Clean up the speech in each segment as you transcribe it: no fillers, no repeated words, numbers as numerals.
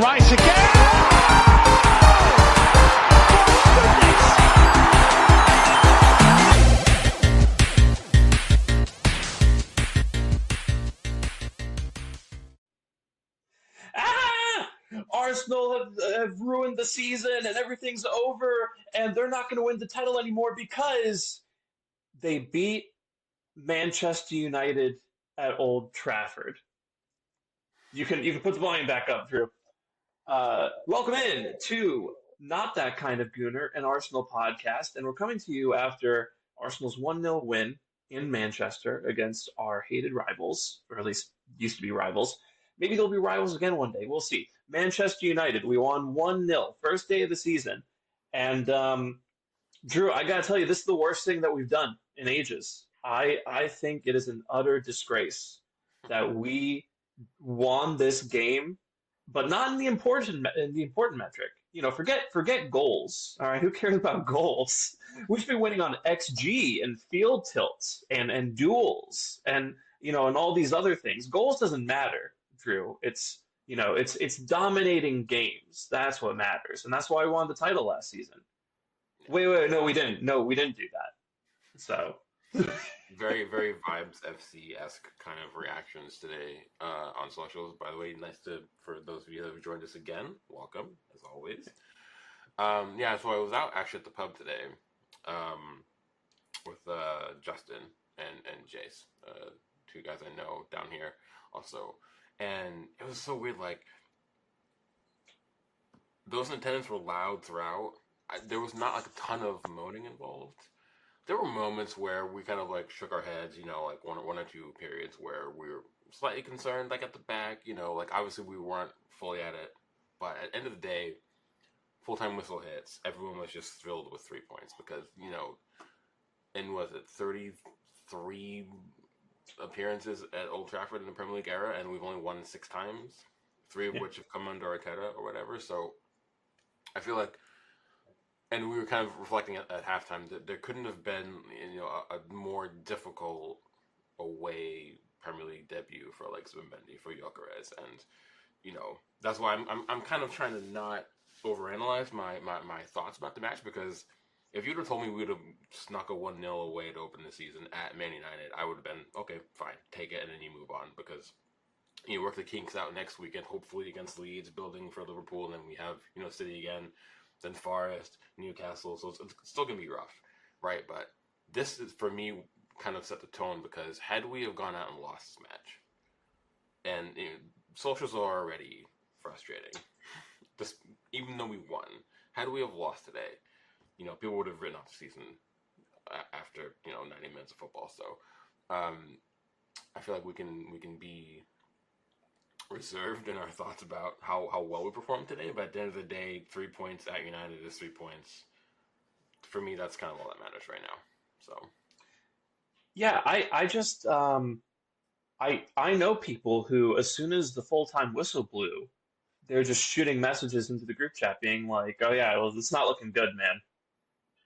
Rice again. Arsenal have ruined the season and everything's over and they're not going to win the title anymore because they beat Manchester United at Old Trafford. You can put the volume back up, Drew. Welcome in to Not That Kind of Gooner, an Arsenal podcast, and we're coming to you after Arsenal's 1-0 win in Manchester against our hated rivals, or at least used to be rivals. Maybe they'll be rivals again one day. We'll see. Manchester United, we won 1-0, first day of the season. And Drew, I gotta tell you, this is the worst thing that we've done in ages. I think it is an utter disgrace that we won this game, but not in the important metric. You know, forget goals. All right, who cares about goals? We should be winning on XG and field tilts and duels and and all these other things. Goals doesn't matter, Drew. It's dominating games. That's what matters, and that's why we won the title last season. Wait, no, we didn't. No, we didn't do that. So. Very, very Vibes FC-esque kind of reactions today on socials. By the way, for those of you that have joined us again, welcome, as always. So I was out actually at the pub today with Justin and Jace, two guys I know down here also. And it was so weird, like, those in attendance were loud throughout. There was not, like, a ton of moaning involved. There were moments where we kind of like shook our heads, like one or two periods where we were slightly concerned, like at the back, like obviously we weren't fully at it, but at the end of the day, full-time whistle hits, everyone was just thrilled with 3 points because, and was it 33 appearances at Old Trafford in the Premier League era, and we've only won 6 times, 3 of which have come under Arteta or whatever, so I feel like. And we were kind of reflecting at halftime that there couldn't have been, a more difficult away Premier League debut for like Zubimendi, for Gyökeres, and that's why I'm kind of trying to not overanalyze my thoughts about the match, because if you'd have told me we would have snuck a 1-0 away to open the season at Man United, I would have been okay, fine, take it, and then you move on, because you work the kinks out next weekend, hopefully against Leeds, building for Liverpool, and then we have City again. Then Forest, Newcastle, so it's still going to be rough, right? But this is, for me, kind of set the tone, because had we have gone out and lost this match, and socials are already frustrating, even though we won, had we have lost today, people would have written off the season after, 90 minutes of football. So I feel like we can be reserved in our thoughts about how well we performed today, but at the end of the day, 3 points at United is 3 points. For me, that's kind of all that matters right now. So, yeah, I just I know people who, as soon as the full-time whistle blew, they're just shooting messages into the group chat, being like, "Oh yeah, well, it's not looking good, man.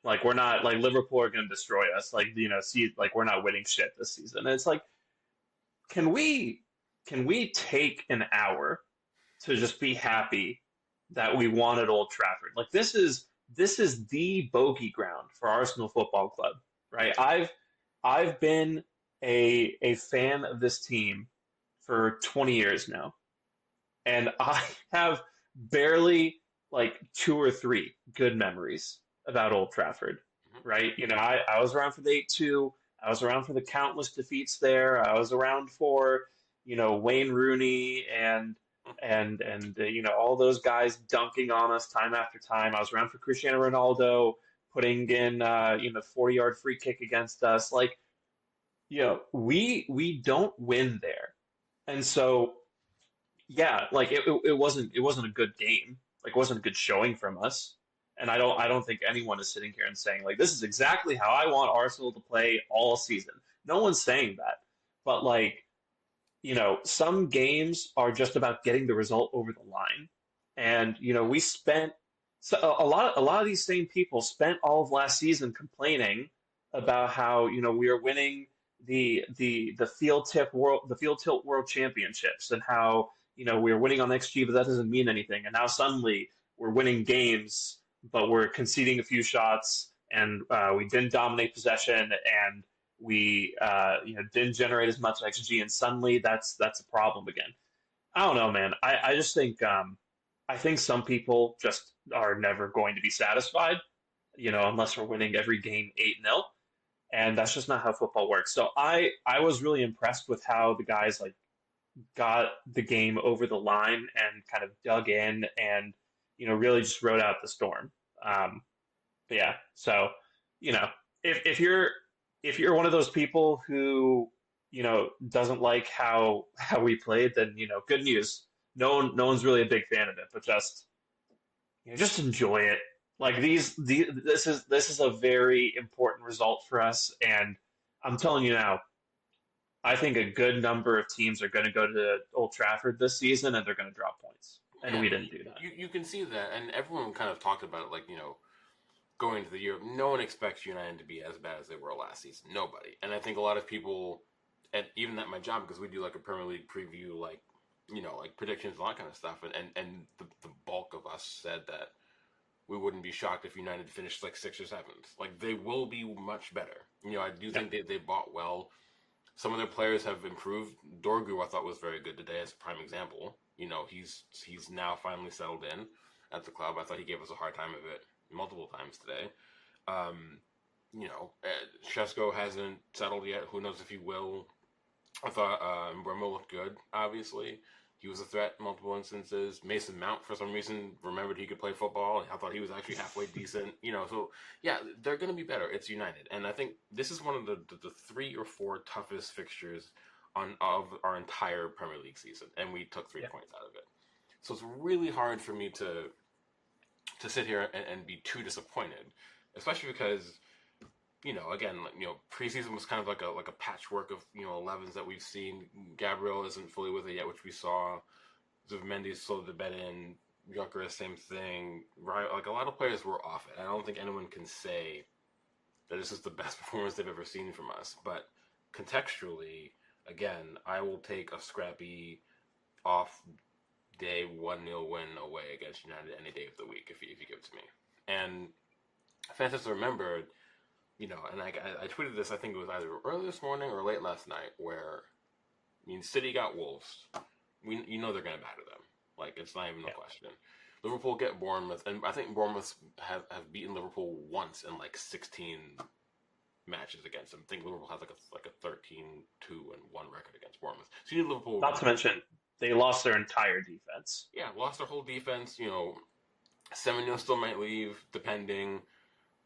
Like we're not like Liverpool are going to destroy us. Like see, like we're not winning shit this season." And it's like, can we take an hour to just be happy that we won at Old Trafford? Like this is the bogey ground for Arsenal Football Club, right? I've been a fan of this team for 20 years now, and I have barely like 2 or 3 good memories about Old Trafford, right? I was around for the 8-2. I was around for the countless defeats there. I was around for Wayne Rooney and all those guys dunking on us time after time. I was around for Cristiano Ronaldo putting in 40-yard free kick against us. Like, we don't win there, and so yeah, like it wasn't a good game. Like, it wasn't a good showing from us. And I don't think anyone is sitting here and saying like this is exactly how I want Arsenal to play all season. No one's saying that, but like. Some games are just about getting the result over the line. And, we spent a lot of these same people spent all of last season complaining about how, we are winning the field tilt world championships and how, we were winning on XG, but that doesn't mean anything. And now suddenly we're winning games, but we're conceding a few shots, and we didn't dominate possession, and we didn't generate as much XG, and suddenly that's a problem again. I don't know, man. I just think I think some people just are never going to be satisfied, unless we're winning every game 8-0, and that's just not how football works. So I was really impressed with how the guys like got the game over the line and kind of dug in and really just rode out the storm. But yeah, so you know if you're one of those people who doesn't like how we played, then good news. No one's really a big fan of it, but just enjoy it. Like this is a very important result for us, and I'm telling you now, I think a good number of teams are going to go to Old Trafford this season, and they're going to drop points, and Yeah, we didn't do that. you can see that, and everyone kind of talked about it, like, going into the year, no one expects United to be as bad as they were last season. Nobody. And I think a lot of people, and even at my job, because we do like a Premier League preview, like, like predictions and all that kind of stuff, and the bulk of us said that we wouldn't be shocked if United finished like 6th or 7th. Like, they will be much better. I do think they bought well. Some of their players have improved. Dorgu, I thought, was very good today as a prime example. He's now finally settled in at the club. I thought he gave us a hard time of it multiple times today. Shesko hasn't settled yet. Who knows if he will. I thought Mbeumo looked good, obviously. He was a threat in multiple instances. Mason Mount, for some reason, remembered he could play football. I thought he was actually halfway decent. So, yeah, they're going to be better. It's United. And I think this is one of the 3 or 4 toughest fixtures of our entire Premier League season. And we took 3 points out of it. So it's really hard for me to sit here and be too disappointed, especially because, again, preseason was kind of like a patchwork of 11s that we've seen. Gabriel isn't fully with it yet, which we saw. Zubimendi's slowed the bed in. Gyökeres, same thing. Right, like a lot of players were off it. I don't think anyone can say that this is the best performance they've ever seen from us. But contextually, again, I will take a scrappy off day 1-0 win away against United any day of the week if you give it to me. And fans have to remember, and I tweeted this, I think it was either early this morning or late last night, where, City got Wolves. They're going to batter them. Like, it's not even a question. Liverpool get Bournemouth, and I think Bournemouth have beaten Liverpool once in like 16 matches against them. I think Liverpool has like a 13-2-1 record against Bournemouth. So you need Liverpool. Not to mention, they lost their entire defense. Yeah, lost their whole defense. 7-0 still might leave, depending.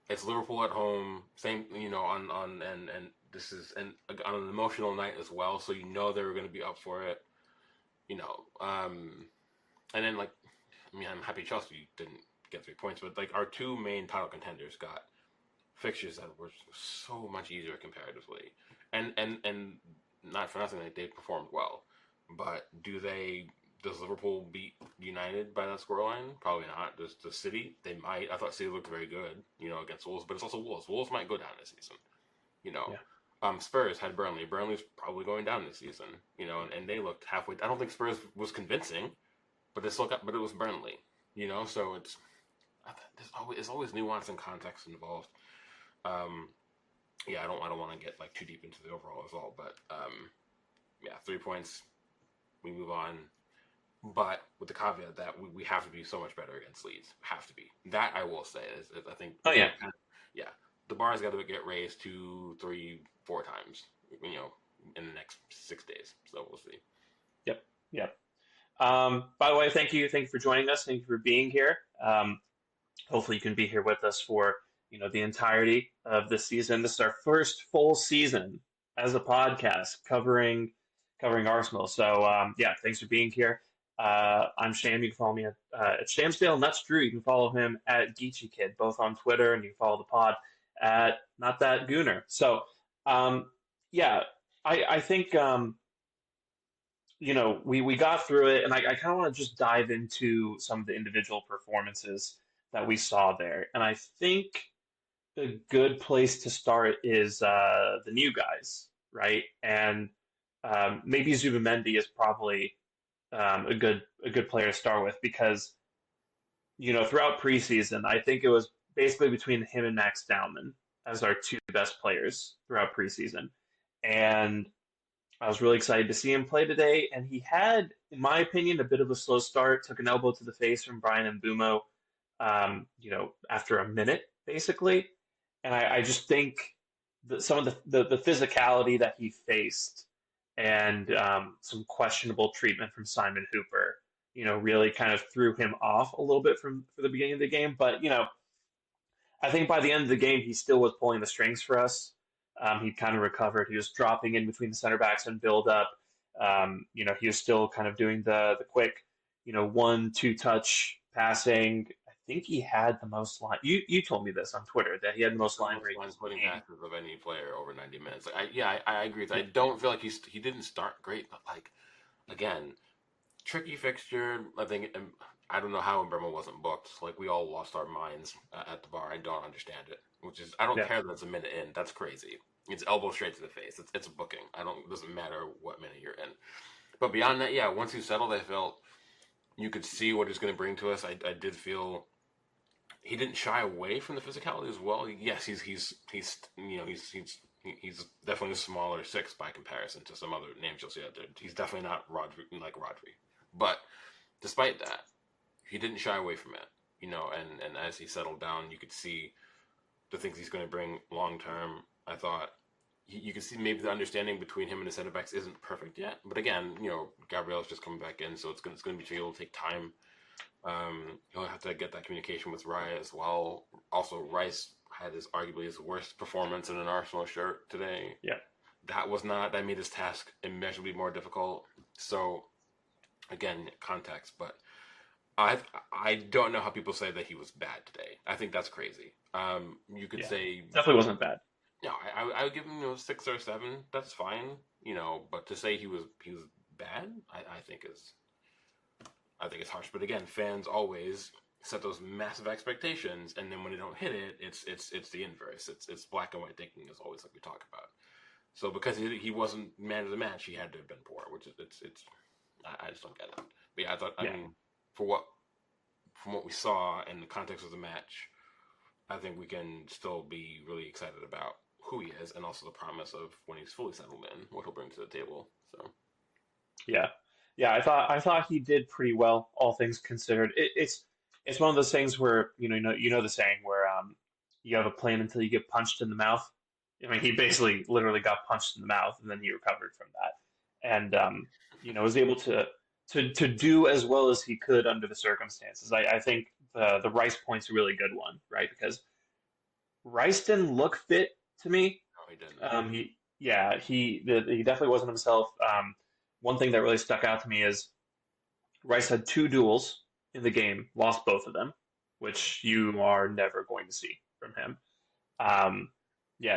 It's Liverpool at home. Same, on this is on an emotional night as well. So they were going to be up for it. And then I'm happy Chelsea didn't get 3 points, but our 2 main title contenders got fixtures that were so much easier comparatively, and not for nothing, they performed well. But does Liverpool beat United by that scoreline? Probably not. Does City? They might. I thought City looked very good, against Wolves, but it's also Wolves. Wolves might go down this season, Spurs had Burnley. Burnley's probably going down this season, and they looked halfway. I don't think Spurs was convincing, but but it was Burnley, So there's always nuance and context involved. I don't want to get too deep into the overall result, but 3 points, we move on. But with the caveat that we have to be so much better against Leeds. Have to be. That I will say is I think. Oh yeah. The bar's got to get raised 2, 3, 4 times. In the next 6 days. So we'll see. Yep. By the way, thank you for joining us. Thank you for being here. Hopefully, you can be here with us for the entirety of the season. This is our first full season as a podcast covering Arsenal. So thanks for being here. I'm Sham. You can follow me at Shamsdale, and that's Drew. You can follow him at Geechee Kid, both on Twitter, and you can follow the pod at Not That Gooner. So I think we got through it, and I kind of want to just dive into some of the individual performances that we saw there. And I think a good place to start is the new guys, right? And maybe Zubimendi is probably a good player to start with because throughout preseason, I think it was basically between him and Max Dowman as our two best players throughout preseason. And I was really excited to see him play today. And he had, in my opinion, a bit of a slow start, took an elbow to the face from Brian Mbumo, after a minute, basically. And I just think that some of the physicality that he faced and some questionable treatment from Simon Hooper, really kind of threw him off a little bit for the beginning of the game. But I think by the end of the game, he still was pulling the strings for us. He kind of recovered. He was dropping in between the center backs and build up. He was still kind of doing the quick, 1-2 touch passing. I think he had the most line. You told me this on Twitter that he had the most line breaks line splitting passes of any player over 90 minutes. I agree. I don't feel like he didn't start great, but again, tricky fixture. I think I don't know how Burma wasn't booked. Like we all lost our minds at the bar. I don't understand it. I don't care that it's a minute in. That's crazy. It's elbow straight to the face. It's a booking. It doesn't matter what minute you're in. But beyond that, once he settled, I felt you could see what he's going to bring to us. I did feel he didn't shy away from the physicality as well. Yes, he's definitely a smaller six by comparison to some other names you'll see out there. He's definitely not Rodri. But despite that, he didn't shy away from it. And as he settled down, you could see the things he's going to bring long term. I thought you can see maybe the understanding between him and the center backs isn't perfect yet. But again, Gabriel's just coming back in, so it's going to be tricky. It'll take time. He'll have to get that communication with Raya as well. Also, Rice had arguably his worst performance in an Arsenal shirt today. Yeah. That made his task immeasurably more difficult. So, again, context, but I don't know how people say that he was bad today. I think that's crazy. You could say definitely wasn't bad. No, I would give him 6 or 7. That's fine. But to say he was bad, I think it's harsh. But again, fans always set those massive expectations, and then when they don't hit it, it's the inverse. It's black and white thinking is always like we talk about. So because he wasn't man of the match, he had to have been poor, which is I just don't get it. But I thought I mean from what we saw in the context of the match, I think we can still be really excited about who he is and also the promise of when he's fully settled in, what he'll bring to the table. So Yeah. I thought he did pretty well, all things considered. It's one of those things where you know the saying where you have a plan until you get punched in the mouth. I mean, he basically literally got punched in the mouth, and then he recovered from that, and was able to do as well as he could under the circumstances. I think the Rice point's a really good one, right? Because Rice didn't look fit to me. no, he didn't. He definitely wasn't himself. One thing that really stuck out to me is Rice had 2 duels in the game, lost both of them, which you are never going to see from him.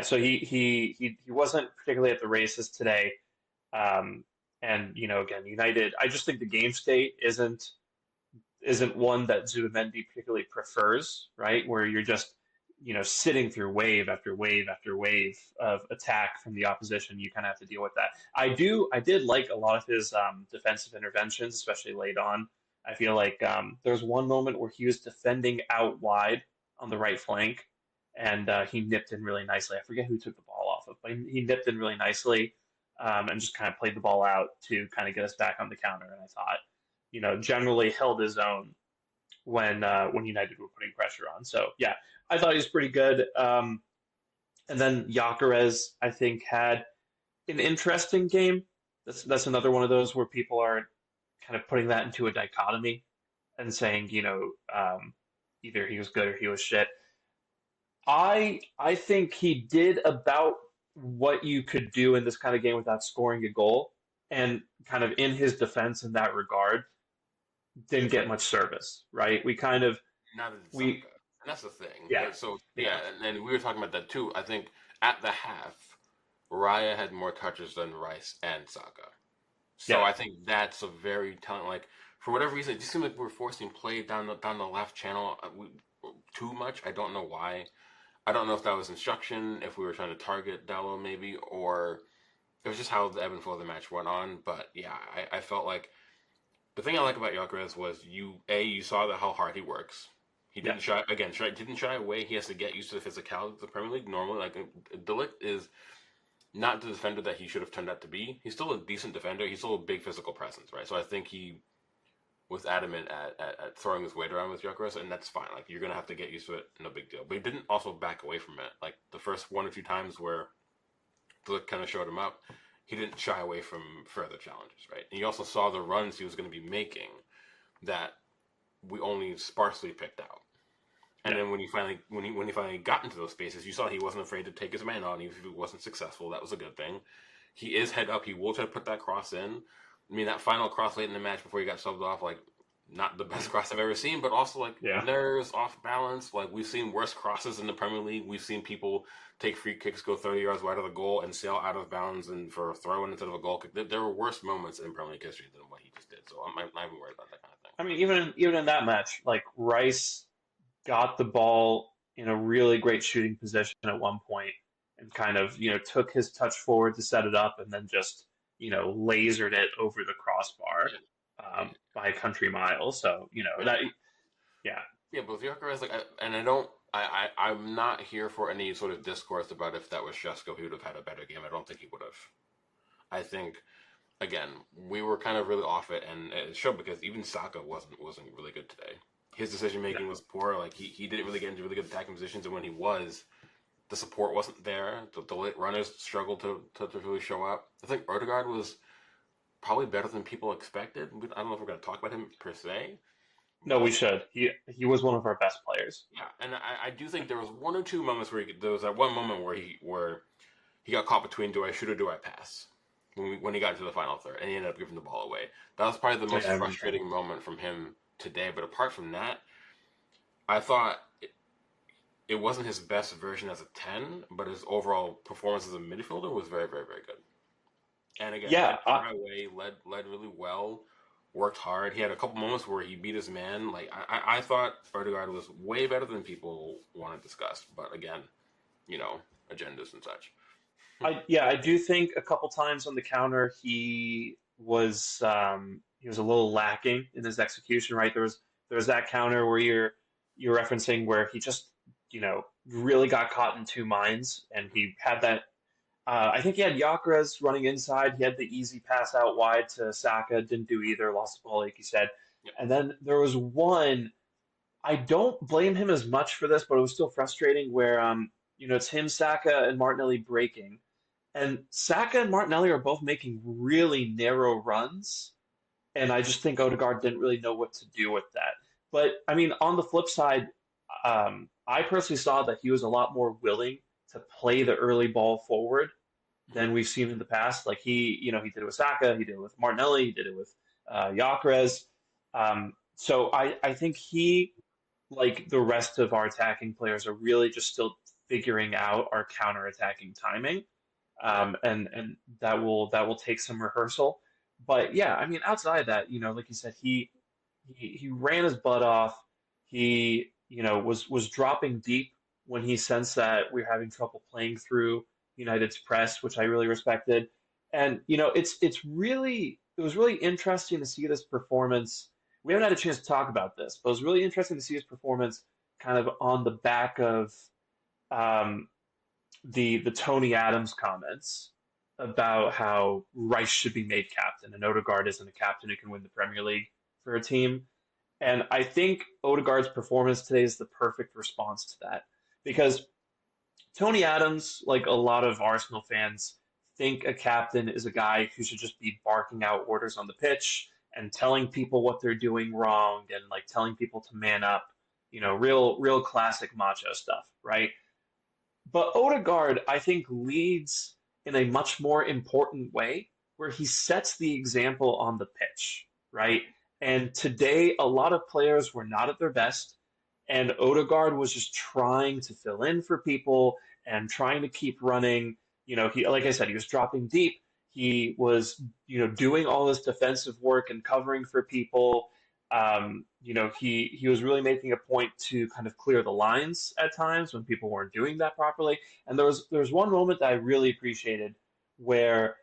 So he wasn't particularly at the races today. And again, United, I just think the game state isn't one that Zubimendi particularly prefers, right? Where you're just sitting through wave after wave after wave of attack from the opposition. You kind of have to deal with that. I did like a lot of his defensive interventions, especially late on. I feel like there's one moment where he was defending out wide on the right flank, and he nipped in really nicely. I forget who took the ball off of, but he nipped in really nicely and just kind of played the ball out to kind of get us back on the counter. And I thought, generally held his own when United were putting pressure on. So yeah, I thought he was pretty good. And then Gyökeres, I think, had an interesting game. That's another one of those where people are kind of putting that into a dichotomy and saying, either he was good or he was shit. I think he did about what you could do in this kind of game without scoring a goal, and kind of in his defense in that regard, didn't get much service, right? We kind of and that's the thing. Yeah. Right? So and we were talking about that too. I think at the half, Raya had more touches than Rice and Saka. So I think that's a very telling. Like for whatever reason, it just seemed like we were forcing play down the left channel too much. I don't know why. I don't know if that was instruction, if we were trying to target Dallo maybe, or it was just how the ebb and flow of the match went on. But yeah, I felt like The thing I like about Gyökeres was you saw that how hard he works. He Yeah, didn't shy away. He has to get used to the physicality of the Premier League. Normally, like Delict is not the defender that he should have turned out to be. He's still a decent defender. He's still a big physical presence, right? So I think he was adamant at throwing his weight around with Gyökeres, and that's fine. Like you're gonna have to get used to it, no big deal. But he didn't also back away from it. Like the first one or two times where Delict kind of showed him up, he didn't shy away from further challenges, right? And you also saw the runs he was going to be making that we only sparsely picked out. And yeah, then when he finally got into those spaces, you saw he wasn't afraid to take his man on, even if he wasn't successful. That was a good thing. He is head up. He will try to put that cross in. I mean, that final cross late in the match before he got subbed off, like not the best cross I've ever seen, but also like yeah. nerves, off balance. Like we've seen worse crosses in the Premier League. We've seen people take free kicks, go 30 yards wide of the goal, and sail out of bounds and for a throw in instead of a goal kick. There were worse moments in Premier League history than what he just did. So I'm not even worried about that kind of thing. I mean, even in that match, like Rice got the ball in a really great shooting position at one point and kind of, took his touch forward to set it up and then just, lasered it over the crossbar Yeah. by a country mile. So, that, yeah, Yeah, but Gyökeres, and I don't, I'm not here for any sort of discourse about if that was Shesko, he would have had a better game. I don't think he would have. I think, again, we were kind of really off it, and it showed because even Saka wasn't really good today. His decision yeah, making was poor. Like he didn't really get into really good attacking positions, and when he was, the support wasn't there. The late runners struggled to really show up. I think Odegaard was probably better than people expected. I don't know if we're going to talk about him per se, no, we but should. He was one of our best players. yeah, and I do think there was one or two moments where there was that one moment where he got caught between do I shoot or do I pass when he got to the final third and he ended up giving the ball away. That was probably the Yeah, most I remember that. frustrating moment from him today. But apart from that, I thought it wasn't his best version as a 10, but his overall performance as a midfielder was very, very, very good. And again, Yeah, didn't shy away, led really well, worked hard. He had a couple moments where he beat his man. Like I thought Odegaard was way better than people want to discuss. But again, agendas and such. I do think a couple times on the counter he was a little lacking in his execution, right? There was that counter where you're referencing where he just, really got caught in two minds and he had that I think he had Gyökeres running inside. He had the easy pass out wide to Saka, didn't do either, lost the ball like you said. Yep. And then there was one I don't blame him as much for this, but it was still frustrating where it's him, Saka, and Martinelli breaking. And Saka and Martinelli are both making really narrow runs, and I just think Odegaard didn't really know what to do with that. But I mean, on the flip side, I personally saw that he was a lot more willing to play the early ball forward Mhm. than we've seen in the past. Like he did it with Saka, he did it with Martinelli, he did it with Gyökeres. So I think he, like the rest of our attacking players, are really just still figuring out our counter-attacking timing, Right. and that will take some rehearsal. But yeah, I mean, outside of that, like you said, he ran his butt off. He, was dropping deep when he sensed that we were having trouble playing through United's press, which I really respected. And it was really interesting to see this performance. We haven't had a chance to talk about this, but it was really interesting to see his performance kind of on the back of um, the Tony Adams comments about how Rice should be made captain and Odegaard isn't a captain who can win the Premier League for a team. And I think Odegaard's performance today is the perfect response to that because Tony Adams, like a lot of Arsenal fans, think a captain is a guy who should just be barking out orders on the pitch and telling people what they're doing wrong and like telling people to man up, real classic macho stuff, right? But Odegaard, I think, leads in a much more important way where he sets the example on the pitch, right? And today, a lot of players were not at their best, and Odegaard was just trying to fill in for people and trying to keep running. He, like I said, he was dropping deep. He was, doing all this defensive work and covering for people. He was really making a point to kind of clear the lines at times when people weren't doing that properly. And there was one moment that I really appreciated where,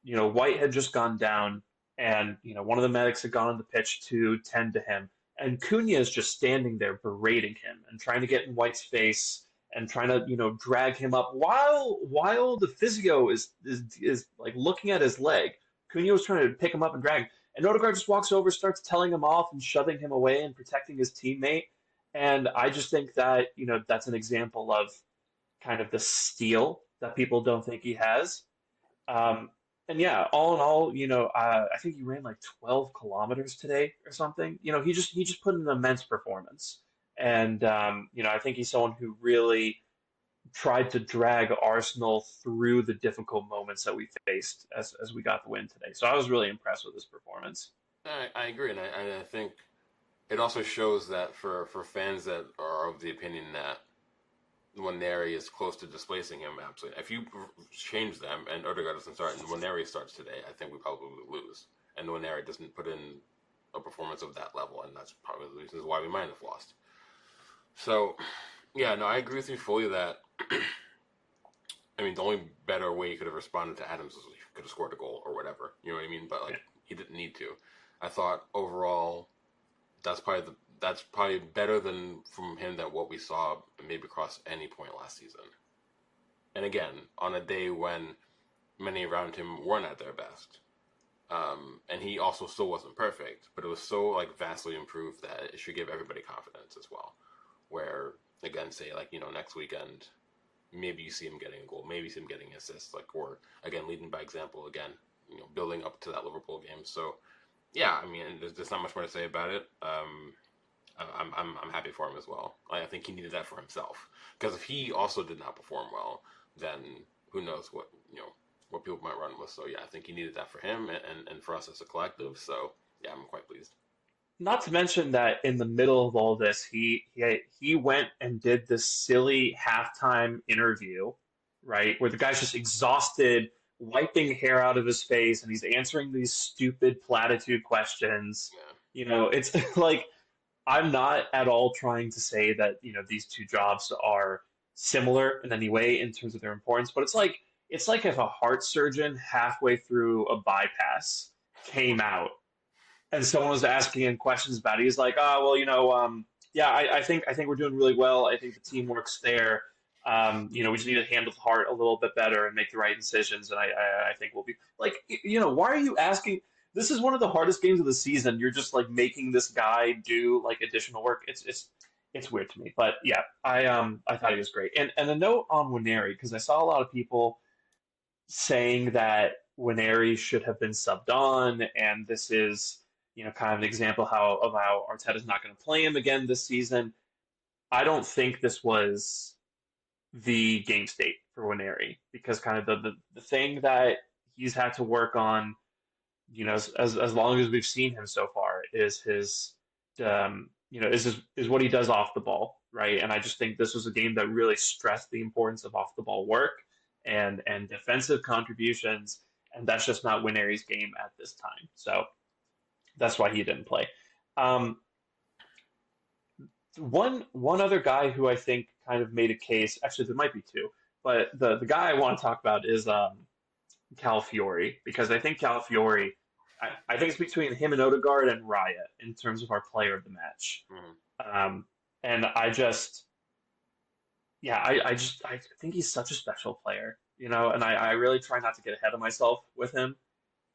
White had just gone down and one of the medics had gone on the pitch to tend to him, and Cunha is just standing there berating him and trying to get in White's face and trying to drag him up while the physio is like looking at his leg. Cunha was trying to pick him up and drag him, and Odegaard just walks over, starts telling him off and shoving him away and protecting his teammate. And I just think that that's an example of kind of the steel that people don't think he has. Um, and yeah, all in all, I think he ran like 12 kilometers today or something. He just put in an immense performance, and I think he's someone who really tried to drag Arsenal through the difficult moments that we faced as we got the win today. So I was really impressed with his performance. I agree, and I think it also shows that for fans that are of the opinion that Nwaneri is close to displacing him, absolutely. If you change them and Odegaard doesn't start and Nwaneri starts today, I think we probably would lose. And Nwaneri doesn't put in a performance of that level, and that's probably the reasons why we might have lost. So, yeah, no, I agree with you fully that, I mean, the only better way he could have responded to Adams was he could have scored a goal or whatever. You know what I mean? But, he didn't need to. I thought overall that's probably better than from him than what we saw maybe across any point last season. And again, on a day when many around him weren't at their best. And he also still wasn't perfect, but it was so vastly improved that it should give everybody confidence as well. Where, again, say next weekend, maybe you see him getting a goal, maybe you see him getting assists, or again, leading by example again, building up to that Liverpool game. So yeah, I mean, there's not much more to say about it. I'm happy for him as well. I think he needed that for himself, because if he also did not perform well, then who knows what people might run with. So yeah, I think he needed that for him and for us as a collective. So yeah, I'm quite pleased. Not to mention that in the middle of all this, he went and did this silly halftime interview, right, where the guy's just exhausted, wiping hair out of his face, and he's answering these stupid platitude questions. Yeah. It's like I'm not at all trying to say that these two jobs are similar in any way in terms of their importance, but it's like if a heart surgeon halfway through a bypass came out and someone was asking him questions about it. He's like, oh, well, yeah, I think we're doing really well. I think the team works there. We just need to handle the heart a little bit better and make the right decisions. And I think we'll be like, why are you asking? This is one of the hardest games of the season. You're just like making this guy do like additional work. It's weird to me, but yeah, I thought he was great. And a note on Waneri, because I saw a lot of people saying that Waneri should have been subbed on, and this is kind of an example of how Arteta's not going to play him again this season. I don't think this was the game state for Waneri, because kind of the thing that he's had to work on, as long as we've seen him so far, is his is what he does off the ball, right? And I just think this was a game that really stressed the importance of off the ball work and defensive contributions, and that's just not Waneri's game at this time. So that's why he didn't play. Um, one other guy who I think kind of made a case. Actually, there might be two, but the guy I want to talk about is Calafiori, because I think Calafiori. I think it's between him and Odegaard and Raya in terms of our player of the match. And I just, yeah, I think he's such a special player, and I really try not to get ahead of myself with him.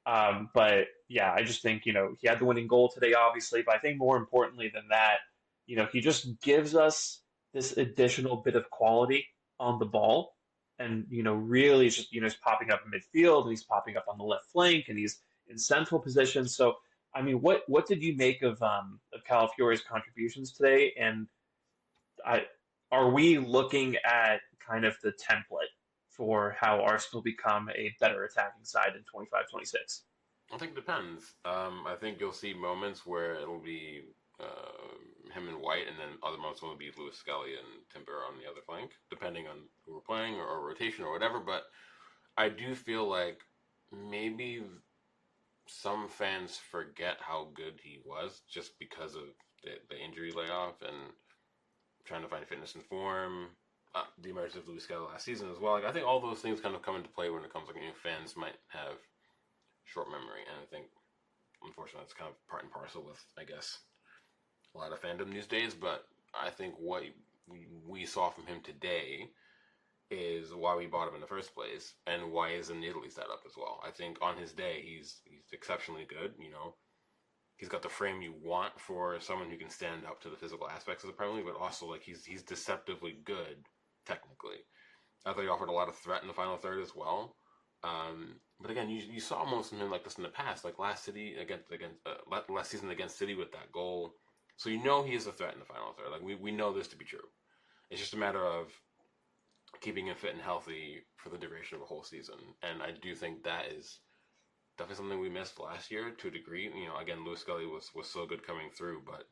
But yeah, I just think, he had the winning goal today, obviously, but I think more importantly than that, he just gives us this additional bit of quality on the ball. And, really just, he's popping up in midfield, and he's popping up on the left flank, and he's in central position. So, I mean, what did you make of Calafiori's contributions today? And are we looking at kind of the template for how Arsenal become a better attacking side in 25-26? I think it depends. I think you'll see moments where it'll be him and White, and then other moments will be Lewis Skelly and Timber on the other flank, depending on who we're playing or rotation or whatever. But I do feel like maybe some fans forget how good he was just because of the injury layoff and trying to find fitness and form. The emergence of Lewis Skelly last season as well. I think all those things kind of come into play when it comes fans might have short memory, and I think unfortunately, it's kind of part and parcel with, I guess, a lot of fandom these days. But I think what we saw from him today is why we bought him in the first place, and why he's in Italy set up as well. I think on his day, he's exceptionally good. He's got the frame you want for someone who can stand up to the physical aspects of the Premier League, but also like he's deceptively good technically. I thought he offered a lot of threat in the final third as well. But again, you saw moments from him like this in the past, like last season against City with that goal. So he is a threat in the final third. Like we know this to be true. It's just a matter of keeping him fit and healthy for the duration of a whole season. And I do think that is definitely something we missed last year to a degree. Again, Lewis Scully was so good coming through, but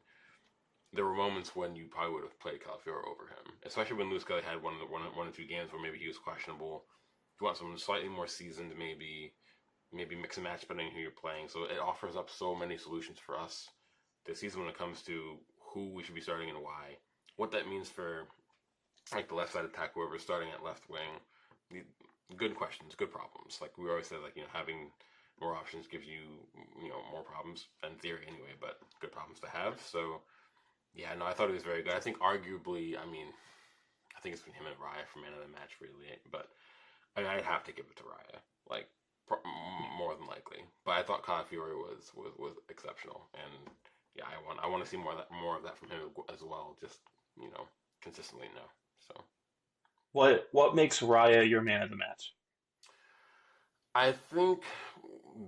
there were moments when you probably would have played Calafiore over him, especially when Lewis Scully had one or two games where maybe he was questionable. You want someone slightly more seasoned, maybe mix and match depending on who you're playing. So it offers up so many solutions for us this season when it comes to who we should be starting and why. What that means for like the left side attack, whoever's starting at left wing. Good questions, good problems. Like we always say, like having more options gives you more problems in theory anyway, but good problems to have. So yeah, no, I thought he was very good. I think arguably, I think it's been him and Raya for man of the match really, but I'd have to give it to Raya, like more than likely. But I thought Calafiore was exceptional, and yeah, I want to see more of that from him as well. Just consistently now. So What makes Raya your man of the match? I think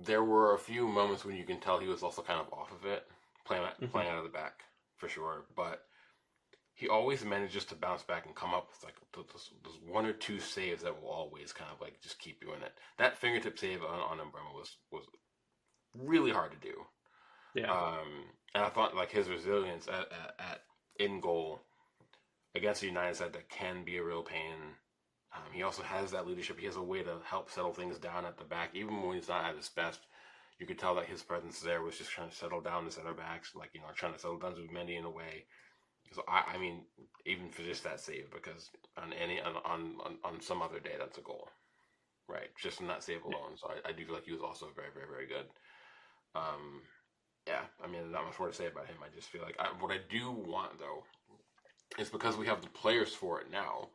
there were a few moments when you can tell he was also kind of off of it, playing out of the back for sure. But he always manages to bounce back and come up with like those one or two saves that will always kind of like just keep you in it. That fingertip save on Embrema was really hard to do. Yeah. And I thought like his resilience at in goal against the United side that can be a real pain. He also has that leadership. He has a way to help settle things down at the back, even when he's not at his best. You could tell that his presence there was just trying to settle down the center backs, like trying to settle down Zubimendi in a way. So I mean, even for just that save, because on some other day that's a goal, right? Just in that save alone. So I do feel like he was also very very very good. Yeah, I mean, not much more to say about him. I just feel like what I do want though is because we have the players for it now.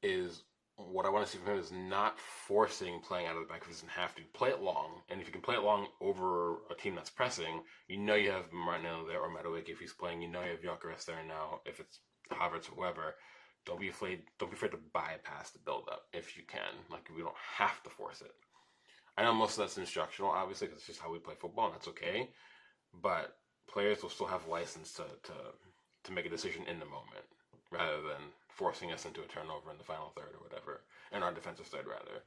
Is what I want to see from him is not forcing playing out of the back if he doesn't have to. Play it long, and if you can play it long over a team that's pressing, you have Martinelli there or Meadowake if he's playing. You have Gyökeres there now. If it's Havertz or whoever, don't be afraid to bypass the build up if you can. Like we don't have to force it. I know most of that's instructional, obviously, because it's just how we play football, and that's okay. But players will still have license to make a decision in the moment rather than forcing us into a turnover in the final third or whatever, in our defensive third rather.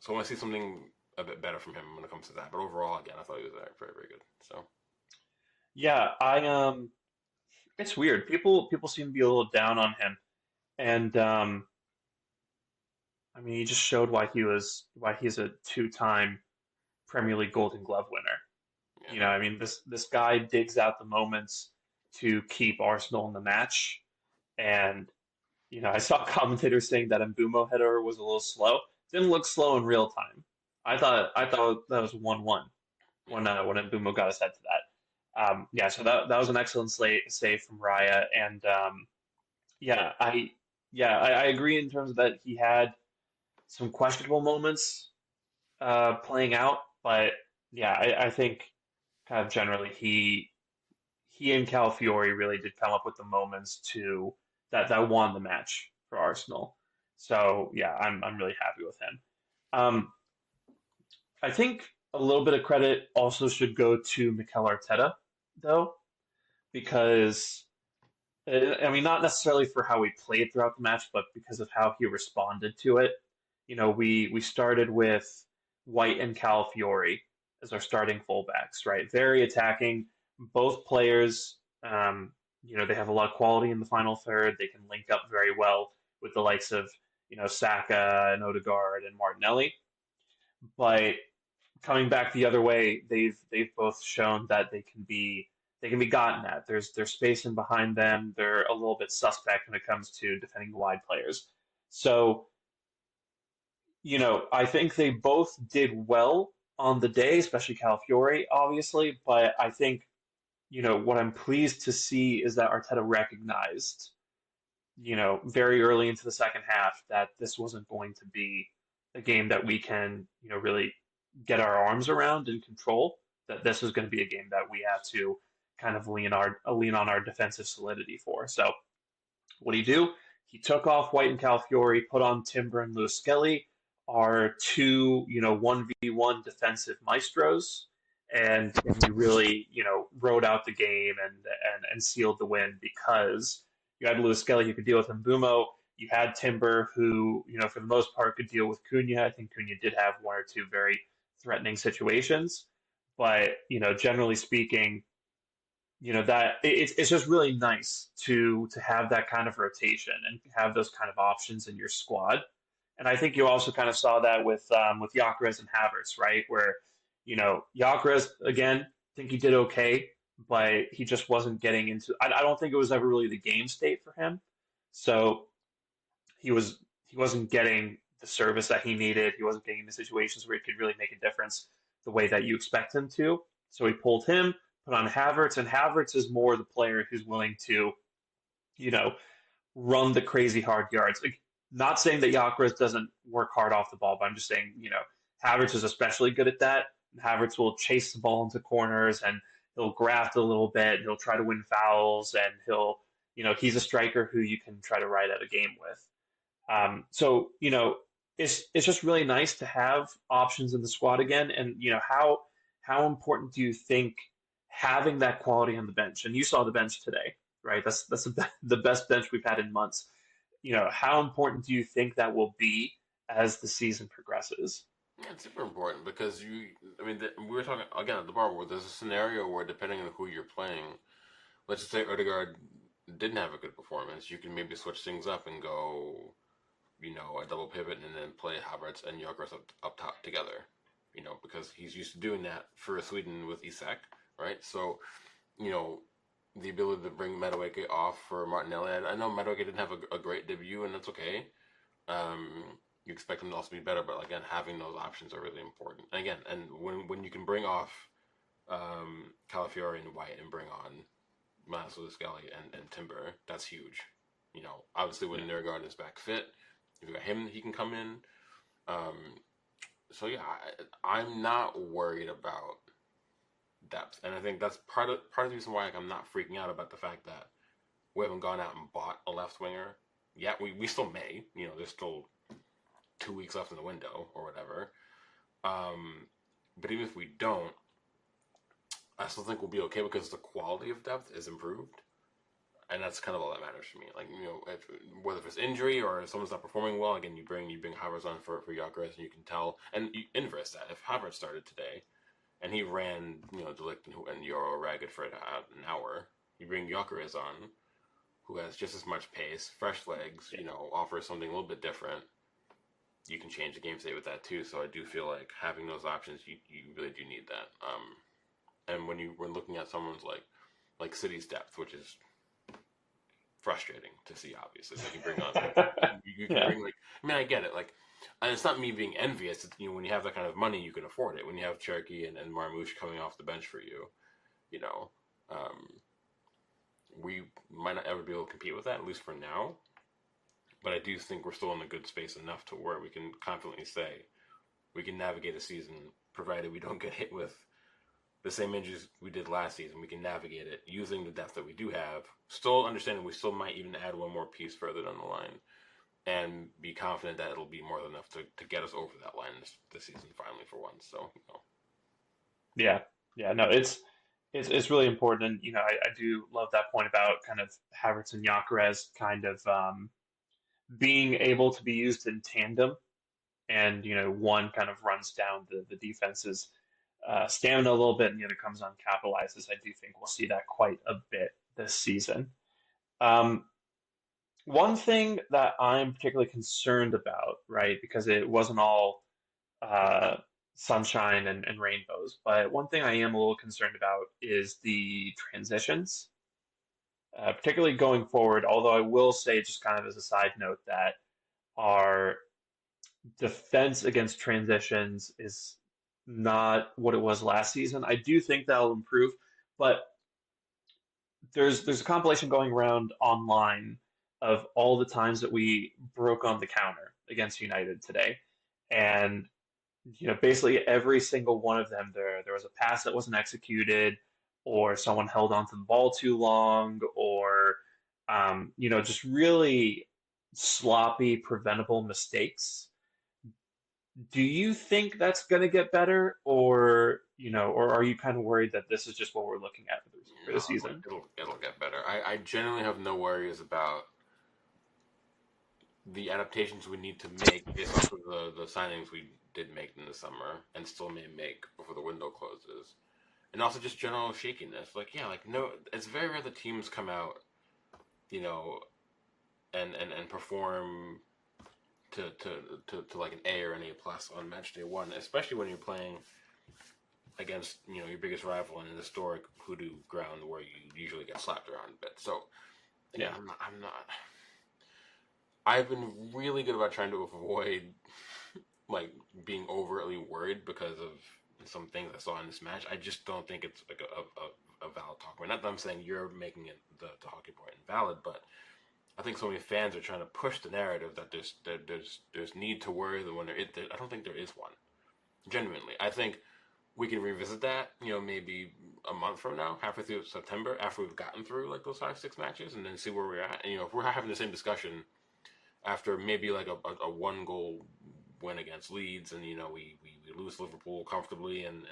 So I want to see something a bit better from him when it comes to that. But overall, again, I thought he was very, very good. So Yeah, it's weird. People seem to be a little down on him. And I mean, he just showed why he's a two-time Premier League Golden Glove winner. yeah, I mean, this guy digs out the moments to keep Arsenal in the match. And I saw commentators saying that Mbumo header was a little slow. Didn't look slow in real time. I thought that was 1-1 yeah, when Mbumo got his head to that. Yeah, so that was an excellent save from Raya, and yeah, I agree in terms of that he had some questionable moments playing out, but yeah, I think kind of generally he and Calafiori really did come up with the moments to that won the match for Arsenal. So yeah, I'm really happy with him. Um, I think a little bit of credit also should go to Mikel Arteta, though, because I mean not necessarily for how he played throughout the match, but because of how he responded to it. We started with White and Calafiori as our starting fullbacks, right? Very attacking. Both players, they have a lot of quality in the final third. They can link up very well with the likes of, Saka and Odegaard and Martinelli. But coming back the other way, they've both shown that they can be gotten at. There's space in behind them. They're a little bit suspect when it comes to defending wide players. So I think they both did well on the day, especially Calafiori, obviously. But I think, what I'm pleased to see is that Arteta recognized, very early into the second half that this wasn't going to be a game that we can, really get our arms around and control. That this was going to be a game that we have to kind of lean on our defensive solidity for. So what do you do? He took off White and Calafiori, put on Timber and Lewis Skelly, our two, 1v1 defensive maestros, and he really, rode out the game and sealed the win because you had Lewis Skelly who could deal with Mbumo. You had Timber who, for the most part could deal with Cunha. I think Cunha did have one or two very threatening situations, but, generally speaking, that it's just really nice to have that kind of rotation and have those kind of options in your squad. And I think you also kind of saw that with Gyökeres and Havertz, right? Where Gyökeres again, I think he did okay, but he just wasn't getting into. I don't think it was ever really the game state for him. So he wasn't getting the service that he needed. He wasn't getting the situations where he could really make a difference the way that you expect him to. So he pulled him, put on Havertz, and Havertz is more the player who's willing to, you know, run the crazy hard yards. Like, not saying that Gyökeres doesn't work hard off the ball, but I'm just saying, Havertz is especially good at that. Havertz will chase the ball into corners and he'll graft a little bit. He'll try to win fouls and he's a striker who you can try to ride out a game with. So it's just really nice to have options in the squad again. And how important do you think having that quality on the bench? And you saw the bench today, right? That's the best bench we've had in months. How important do you think that will be as the season progresses? Yeah, it's super important because we were talking again at the bar where there's a scenario where depending on who you're playing, let's just say Odegaard didn't have a good performance, you can maybe switch things up and go, a double pivot and then play Havertz and Gyökeres up top together, because he's used to doing that for Sweden with Isak, right? So, the ability to bring Madueke off for Martinelli. I know Madueke didn't have a great debut, and that's okay. You expect him to also be better, but again, having those options are really important. And again, when you can bring off Calafiori and White and bring on Maslow, Skelly, and Timber, that's huge. Obviously when Odegaard is back fit, if you got him, he can come in. So yeah, I'm not worried about depth, and I think that's part of the reason why I'm not freaking out about the fact that we haven't gone out and bought a left winger. Yeah, we still may. There's still 2 weeks left in the window or whatever. But even if we don't, I still think we'll be okay because the quality of depth is improved, and that's kind of all that matters for me. Like whether it's injury or if someone's not performing well, again you bring Havertz on for Gyökeres, and you can tell, and you inverse that. If Havertz started today, and he ran De Ligt and Euro ragged for an hour, you bring Gyökeres on, who has just as much pace, fresh legs, offers something a little bit different. You can change the game state with that too. So I do feel like having those options, you really do need that. And when we're looking at someone's like City's depth, which is frustrating to see, obviously. Like you bring on, you can Yeah. bring I get it. And it's not me being envious. It's, when you have that kind of money, you can afford it. When you have Cherky and Marmoush coming off the bench for you, we might not ever be able to compete with that, at least for now. But I do think we're still in a good space enough to where we can confidently say we can navigate a season, provided we don't get hit with the same injuries we did last season. We can navigate it using the depth that we do have, still understanding we still might even add one more piece further down the line, and be confident that it'll be more than enough to get us over that line this season finally for once. So, Yeah. Yeah. No, it's really important. And, I do love that point about kind of Havertz and Gyökeres kind of being able to be used in tandem. And, one kind of runs down the defense's stamina a little bit and the other comes on, capitalizes. I do think we'll see that quite a bit this season. Um, One thing that I'm particularly concerned about, right, because it wasn't all uh, sunshine and rainbows, but one thing I am a little concerned about is the transitions, particularly going forward. Although I will say, just kind of as a side note, that our defense against transitions is not what it was last season. I do think that'll improve, but there's a compilation going around online of all the times that we broke on the counter against United today, and basically every single one of them, there was a pass that wasn't executed, or someone held onto the ball too long, or just really sloppy, preventable mistakes. Do you think that's going to get better, or are you kind of worried that this is just what we're looking at for the No, season? it'll get better. I genuinely have no worries about the adaptations we need to make based off of the signings we did make in the summer and still may make before the window closes. And also just general shakiness. Like, yeah, like no, it's very rare that teams come out, you know, and perform to like an A or an A plus on match day one, especially when you're playing against your biggest rival in an historic hoodoo ground where you usually get slapped around a bit. So again, Yeah. I'm not. I've been really good about trying to avoid like being overtly worried because of some things I saw in this match. I just don't think it's like a valid talk point. Not that I'm saying you're making it the talking point invalid, but I think so many fans are trying to push the narrative that there's need to worry that when I don't think there is one. Genuinely, I think we can revisit that. Maybe a month from now, halfway through September, after we've gotten through like those 5-6 matches, and then see where we're at. And if we're having the same discussion after maybe like a one goal win against Leeds, and we lose Liverpool comfortably and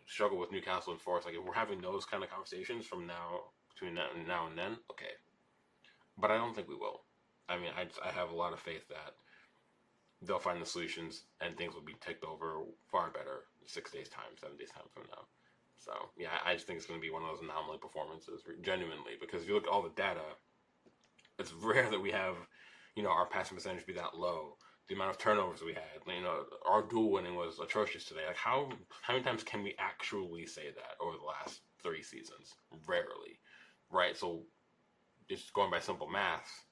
struggle with Newcastle and Forest. Like if we're having those kind of conversations from between now and then, okay. But I don't think we will. I mean, I have a lot of faith that they'll find the solutions and things will be ticked over far better 6 days time, 7 days time from now. So yeah, I just think it's going to be one of those anomaly performances, genuinely, because if you look at all the data, it's rare that we have, our passing percentage be that low. The amount of turnovers we had, our duel winning was atrocious today. Like how many times can we actually say that over the last 3 seasons? Rarely, right? So just going by simple math,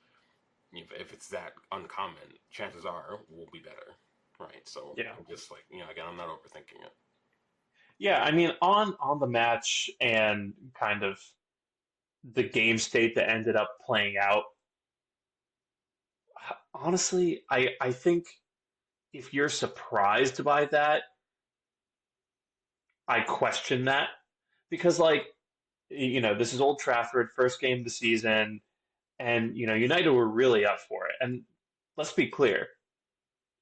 if it's that uncommon, chances are we'll be better, right? So Yeah. I'm just like, again, I'm not overthinking it. Yeah, I mean, on the match and kind of the game state that ended up playing out, honestly, I think if you're surprised by that, I question that because, like, this is Old Trafford, first game of the season, and United were really up for it. And let's be clear,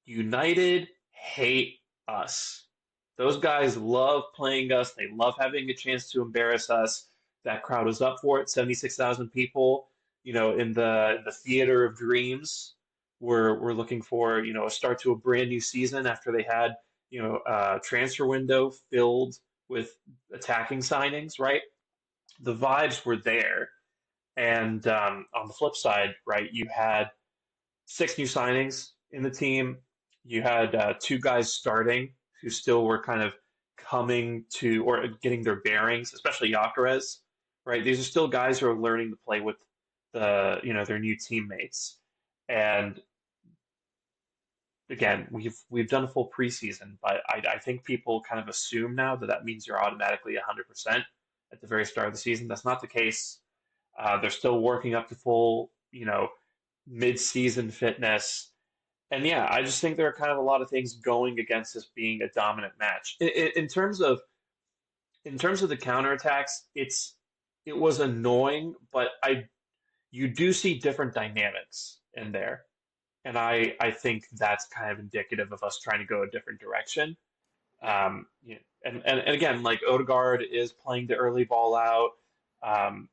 United hate us. Those guys love playing us. They love having a chance to embarrass us. That crowd was up for it. 76,000 people, in the theater of dreams. We're looking for, a start to a brand new season after they had, a transfer window filled with attacking signings, right? The vibes were there. And on the flip side, right, you had 6 new signings in the team. You had 2 guys starting who still were kind of coming to or getting their bearings, especially Gyökeres, right? These are still guys who are learning to play with their new teammates. And again, we've done a full preseason, but I think people kind of assume now that that means you're automatically 100% at the very start of the season. That's not the case. They're still working up to full, mid-season fitness. And yeah, I just think there are kind of a lot of things going against this being a dominant match. In terms of the counterattacks, it was annoying, but you do see different dynamics in there. And I think that's kind of indicative of us trying to go a different direction. Yeah, And again, like Odegaard is playing the early ball out.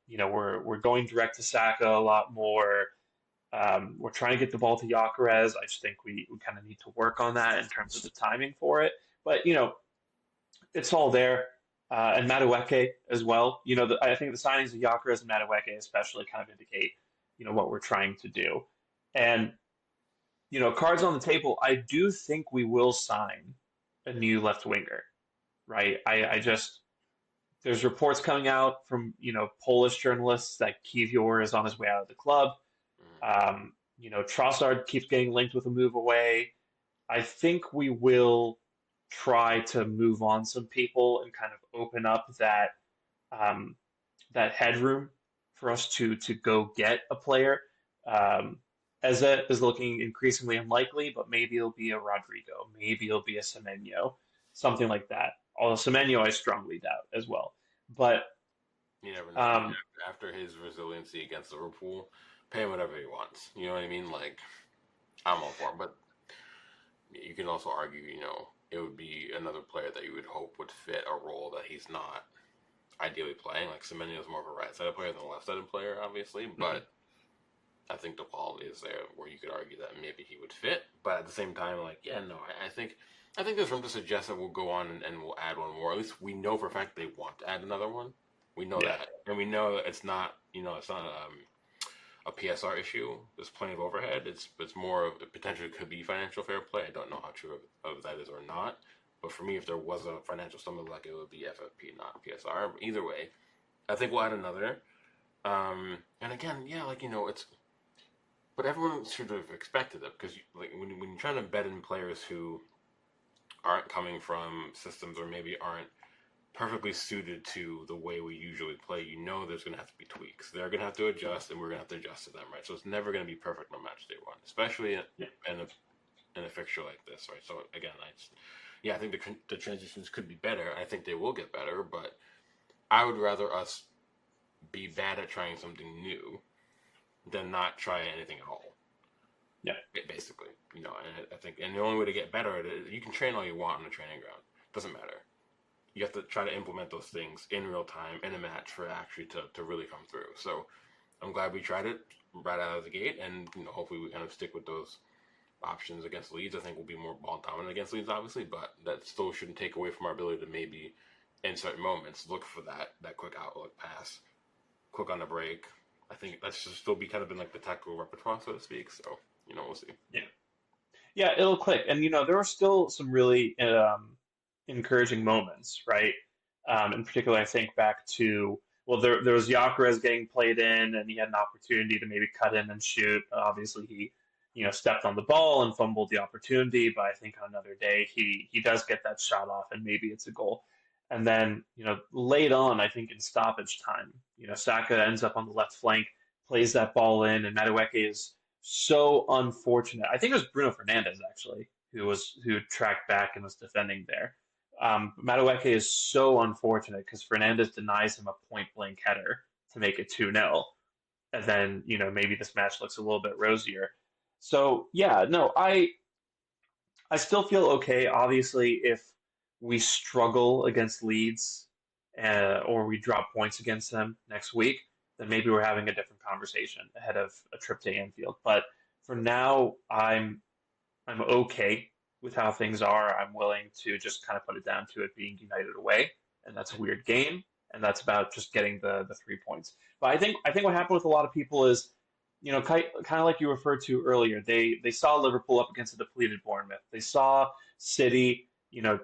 We're going direct to Saka a lot more. We're trying to get the ball to Gyökeres. I just think we kind of need to work on that in terms of the timing for it. But it's all there. And Madueke as well. I think the signings of Gyökeres and Madueke especially kind of indicate what we're trying to do. And cards on the table. I do think we will sign a new left winger, right? I just there's reports coming out from Polish journalists that Kivior is on his way out of the club. Trossard keeps getting linked with a move away. I think we will try to move on some people and kind of open up um, that headroom for us to go get a player. Um, Eze is looking increasingly unlikely, but maybe it'll be a Rodrigo, maybe it'll be a Semenyo, something like that. Although Semenyo I strongly doubt as well. But You never know. um, After his resiliency against Liverpool, pay him whatever he wants. You know what I mean? Like, I'm all for it. But you can also argue, it would be another player that you would hope would fit a role that he's not ideally playing. Like, Semenyo is more of a right-sided player than a left-sided player, obviously. But I think the quality is there where you could argue that maybe he would fit. But at the same time, like, yeah, no, I think there's room to suggest that we'll go on and we'll add one more. At least we know for a fact they want to add another one. We know yeah, that, and we know that it's not, a PSR issue. There's plenty of overhead. It's more of it potentially could be financial fair play. I don't know how true of that is or not. But for me, if there was a financial stumbling block, it would be FFP, not PSR. Either way, I think we'll add another. And again, yeah, like it's. But everyone should have expected it because, like, when you're trying to bet in players who aren't coming from systems or maybe aren't perfectly suited to the way we usually play, there's going to have to be tweaks. They're going to have to adjust, and we're going to have to adjust to them, right? So it's never going to be perfect on match day one, especially yeah, in a fixture like this, right? So again, I think the transitions could be better. I think they will get better, but I would rather us be bad at trying something new than not try anything at all. yeah, Basically, and I think, and the only way to get better at it, you can train all you want on the training ground. Doesn't matter. You have to try to implement those things in real time in a match for actually to really come through. So I'm glad we tried it right out of the gate, and hopefully we kind of stick with those options against Leeds. I think we'll be more ball dominant against Leeds, obviously, but that still shouldn't take away from our ability to maybe in certain moments look for that quick outlook pass, quick on the break. I think that should still be kind of in like the tactical repertoire, so to speak. So we'll see. yeah. Yeah, it'll click. And there were still some really encouraging moments, right? In particular, I think back to well, there was Gyökeres getting played in, and he had an opportunity to maybe cut in and shoot. Obviously, he stepped on the ball and fumbled the opportunity. But I think on another day, he does get that shot off, and maybe it's a goal. And then late on, I think in stoppage time, Saka ends up on the left flank, plays that ball in, and Madueke is so unfortunate. I think it was Bruno Fernandes actually who tracked back and was defending there. Madueke is so unfortunate because Fernandes denies him a point blank header to make it 2-0. And then, maybe this match looks a little bit rosier. So, yeah, no, I still feel okay. Obviously, if we struggle against Leeds or we drop points against them next week, then maybe we're having a different conversation ahead of a trip to Anfield. But for now, I'm okay with how things are. I'm willing to just kind of put it down to it being United away, and that's a weird game, and that's about just getting the 3 points. But I think what happened with a lot of people is, kind of like you referred to earlier, they saw Liverpool up against a depleted Bournemouth. They saw City,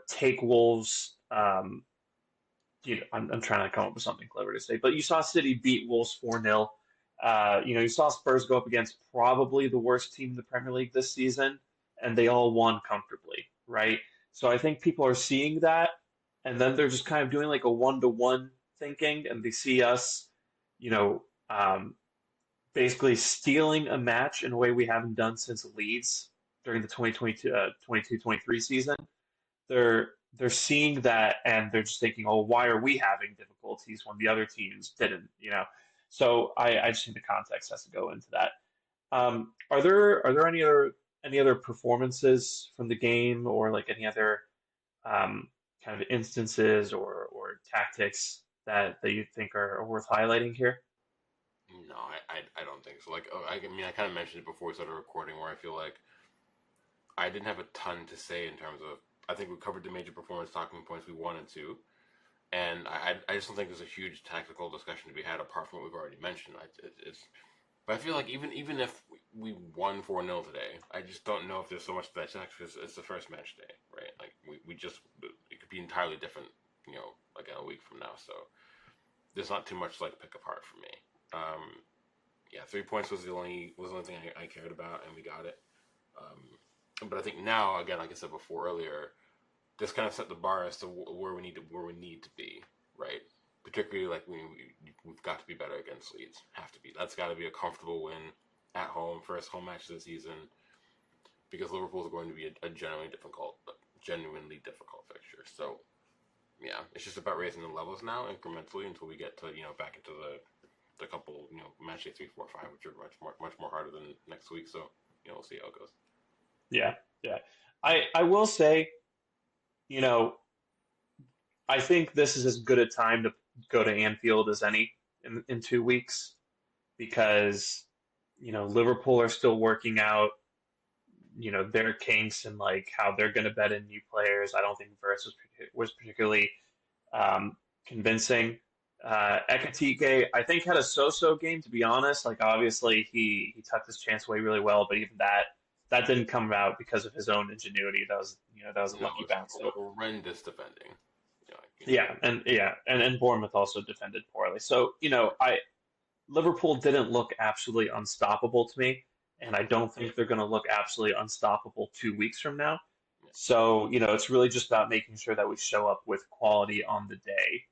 take Wolves. I'm trying to come up with something clever to say, but you saw City beat Wolves 4-0. You saw Spurs go up against probably the worst team in the Premier League this season, and they all won comfortably, right? So I think people are seeing that, and then they're just kind of doing like a one-to-one thinking, and they see us, you know, um, basically stealing a match in a way we haven't done since Leeds during the 2022, 22-23 season. They're seeing that and they're just thinking, oh, why are we having difficulties when the other teams didn't? So I just think the context has to go into that. Are there any other performances from the game or like any other kind of instances or tactics that you think are worth highlighting here? No, I don't think so. Like, I mean, I kind of mentioned it before we started recording, where I feel like I didn't have a ton to say in terms of. I think we covered the major performance talking points we wanted to, and I just don't think there's a huge tactical discussion to be had apart from what we've already mentioned. But I feel like even if we won 4-0 today, I just don't know if there's so much to dissect because it's the first match day, right? Like we just it could be entirely different, like in a week from now. So there's not too much to like pick apart for me. Yeah, 3 points was the only thing I cared about, and we got it. But I think now, again, like I said before earlier, this kind of set the bar as to where we need to be, right? Particularly like we've got to be better against Leeds. Have to be. That's got to be a comfortable win at home, first home match of the season, because Liverpool is going to be a genuinely difficult fixture. So yeah, it's just about raising the levels now incrementally until we get to back into the couple match day 3, 4, 5, which are much more harder than next week. So we'll see how it goes. Yeah, yeah. I will say, you know, I think this is as good a time to go to Anfield as any in 2 weeks because, Liverpool are still working out, their kinks and like how they're going to bet in new players. I don't think Verts was particularly convincing. Ekatike, I think, had a so-so game, to be honest. Like, obviously, he tucked his chance away really well, but even that didn't come out because of his own ingenuity. That was a No, lucky it's bounce. So horrendous defending. and Bournemouth also defended poorly. So Liverpool didn't look absolutely unstoppable to me, and I don't think they're going to look absolutely unstoppable 2 weeks from now. So it's really just about making sure that we show up with quality on the day.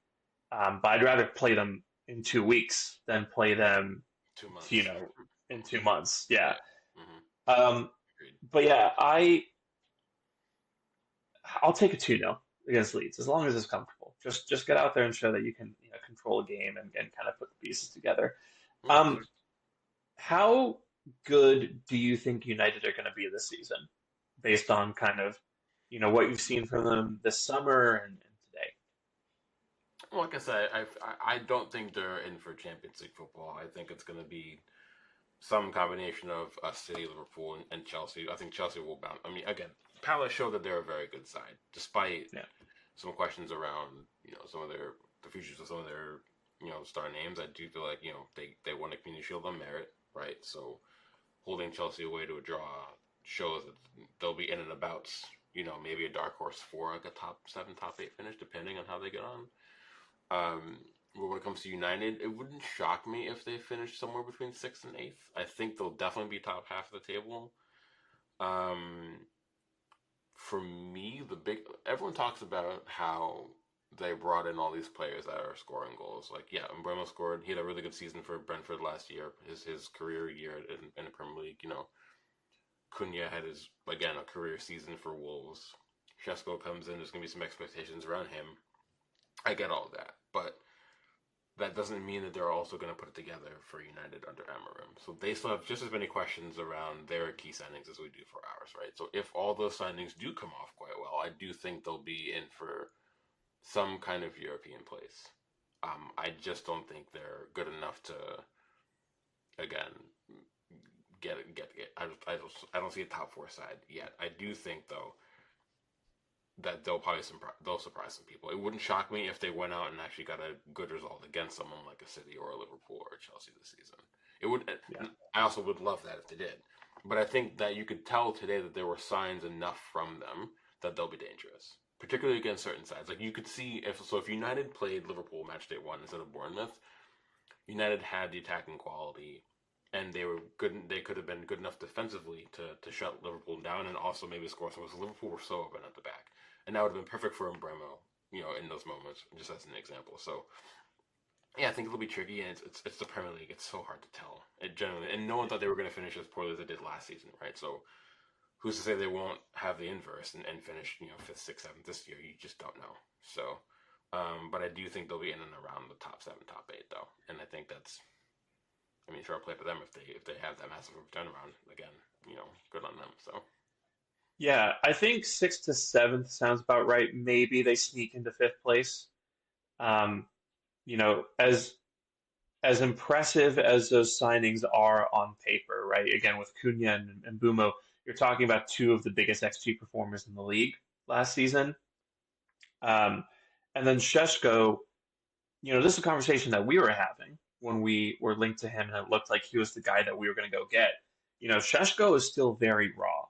But I'd rather play them in 2 weeks than play them, 2 months. in 2 months. Yeah. Mm-hmm. Um, Agreed. but yeah, I'll take a 2-0 against Leeds as long as it's comfortable. Just get out there and show that you can control a game and kind of put the pieces together. Mm-hmm. How good do you think United are going to be this season, based on kind of what you've seen from them this summer and today? Well, like I said, I don't think they're in for Champions League football. I think it's going to be some combination of City, Liverpool, and Chelsea. I think Chelsea will bounce. I mean, again, Palace showed that they're a very good side, despite Yeah. some questions around some of the futures of some of their star names. I do feel like they won a Community Shield on merit, right? So holding Chelsea away to a draw shows that they'll be in and about. Maybe a dark horse for like a top 7, top 8 finish, depending on how they get on. But when it comes to United, it wouldn't shock me if they finish somewhere between 6th and 8th. I think they'll definitely be top half of the table. For me, everyone talks about how they brought in all these players that are scoring goals. Like, yeah, Mbeumo scored. He had a really good season for Brentford last year, his career year in the Premier League. Cunha had a career season for Wolves. Shesko comes in. There's going to be some expectations around him. I get all that, but that doesn't mean that they're also going to put it together for United under Amarim. So they still have just as many questions around their key signings as we do for ours, right? So if all those signings do come off quite well, I do think they'll be in for some kind of European place. I just don't think they're good enough to, again, get. I don't see a top 4 side yet. I do think though that they'll surprise some people. It wouldn't shock me if they went out and actually got a good result against someone like a City or a Liverpool or a Chelsea this season. It would. Yeah. I also would love that if they did. But I think that you could tell today that there were signs enough from them that they'll be dangerous, particularly against certain sides. Like you could see if United played Liverpool match day 1 instead of Bournemouth, United had the attacking quality, and they were good. They could have been good enough defensively to shut Liverpool down and also maybe score some. Because Liverpool were so open at the back. And that would have been perfect for Mbeumo, in those moments, just as an example. So, yeah, I think it'll be tricky, and it's the Premier League. It's so hard to tell. And no one thought they were going to finish as poorly as they did last season, right? So, who's to say they won't have the inverse and finish, 5th, 6th, 7th this year? You just don't know. So, but I do think they'll be in and around the top 7, top 8, though, and I think that's. I mean, sure, I'll play for them if they have that massive turnaround again. Good on them. So. Yeah, I think 6th to 7th sounds about right. Maybe they sneak into 5th place. Um, as impressive as those signings are on paper, right? Again, with Cunha and Bumo, you're talking about 2 of the biggest XG performers in the league last season. Um, and then Sheshko, this is a conversation that we were having when we were linked to him, and it looked like he was the guy that we were going to go get. Sheshko is still very raw.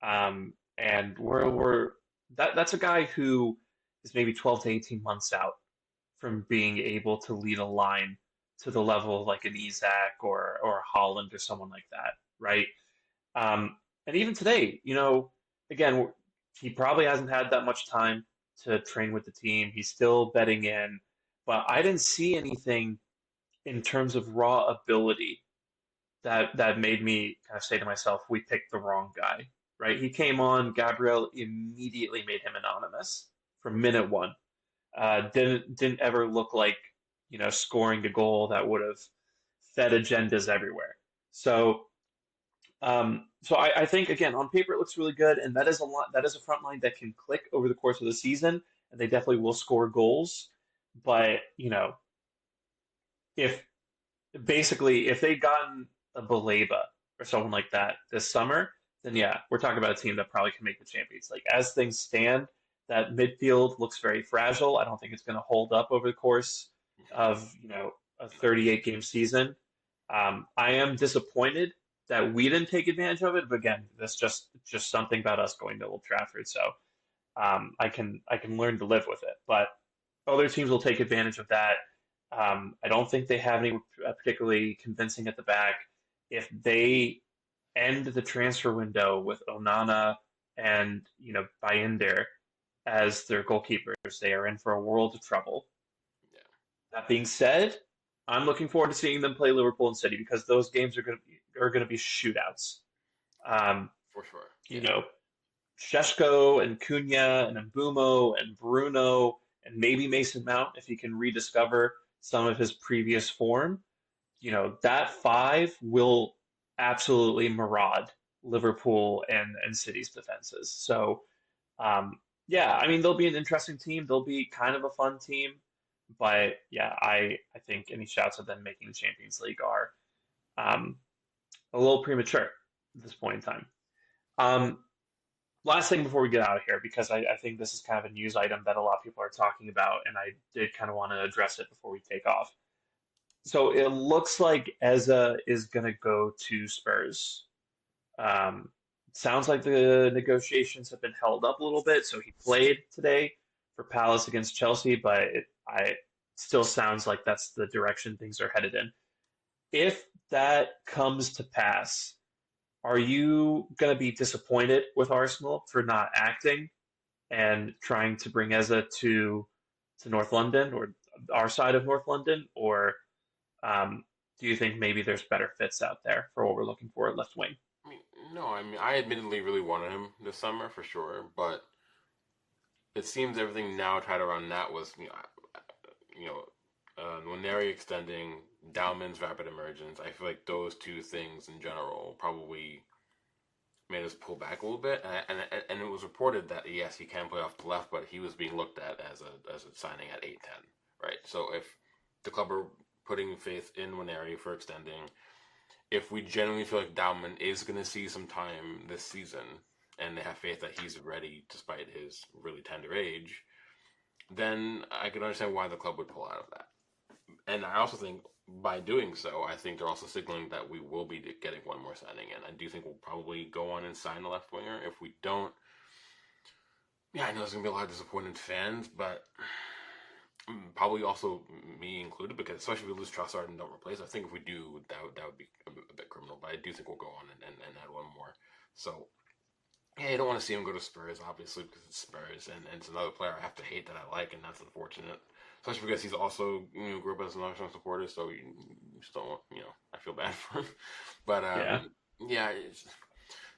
And that's a guy who is maybe 12 to 18 months out from being able to lead a line to the level of like an Isak or Holland or someone like that, right? And even today, again, he probably hasn't had that much time to train with the team. He's still bedding in, but I didn't see anything in terms of raw ability that made me kind of say to myself, we picked the wrong guy, right? He came on, Gabriel immediately made him anonymous from minute one. Didn't ever look like scoring a goal that would have fed agendas everywhere. So I think again on paper it looks really good, and that is a lot. That is a front line that can click over the course of the season, and they definitely will score goals. But if basically if they'd gotten a Baleba or someone like that this summer, then yeah, we're talking about a team that probably can make the Champions League. As things stand, that midfield looks very fragile. I don't think it's going to hold up over the course of a 38 game season. I am disappointed that we didn't take advantage of it, but again, that's just something about us going to Old Trafford. So I can learn to live with it, but other teams will take advantage of that. I don't think they have any particularly convincing at the back. If they end the transfer window with Onana and Bayindir as their goalkeepers, they are in for a world of trouble. Yeah, That being said, I'm looking forward to seeing them play Liverpool and City because those games are going to be shootouts. Um, for sure. you Yeah, know, Sheshko and Cunha and Mbumo and Bruno and maybe Mason Mount if he can rediscover some of his previous form. That five will absolutely maraud Liverpool and City's defenses. So, yeah, I mean, they'll be an interesting team. They'll be kind of a fun team. But yeah, I think any shouts at them making the Champions League are um, a little premature at this point in time. Um, Last thing before we get out of here, because I think this is kind of a news item that a lot of people are talking about, and I did kind of want to address it before we take off. So it looks like Eza is going to go to Spurs. Um, Sounds like the negotiations have been held up a little bit. So he played today for Palace against Chelsea, but I still sounds like that's the direction things are headed in. If that comes to pass, are you going to be disappointed with Arsenal for not acting and trying to bring Eza to North London or our side of North London, or um, do you think maybe there's better fits out there for what we're looking for at left wing? I mean, no, I mean, I admittedly really wanted him this summer for sure, but it seems everything now tied around that was, you know, Nwaneri extending, Dowman's rapid emergence. I feel like those two things in general probably made us pull back a little bit. And it was reported that yes, he can play off the left, but he was being looked at as a signing at 8-10, right? So if the club are putting faith in Nwaneri for extending, if we genuinely feel like Dowman is going to see some time this season, and they have faith that he's ready despite his really tender age, then I can understand why the club would pull out of that. And I also think by doing so, I think they're also signaling that we will be getting one more signing in. I do think we'll probably go on and sign a left winger. If we don't, yeah, I know there's going to be a lot of disappointed fans, but probably also me included, because especially if we lose Trossard and don't replace, I think if we do, that would be a bit criminal. But I do think we'll go on and add one more. So yeah, I don't want to see him go to Spurs, obviously, because it's Spurs, and it's another player I have to hate that I like, and that's unfortunate. Especially because he's also, grew up as an Arsenal supporter, so you just don't want, I feel bad for him. But, Yeah. yeah,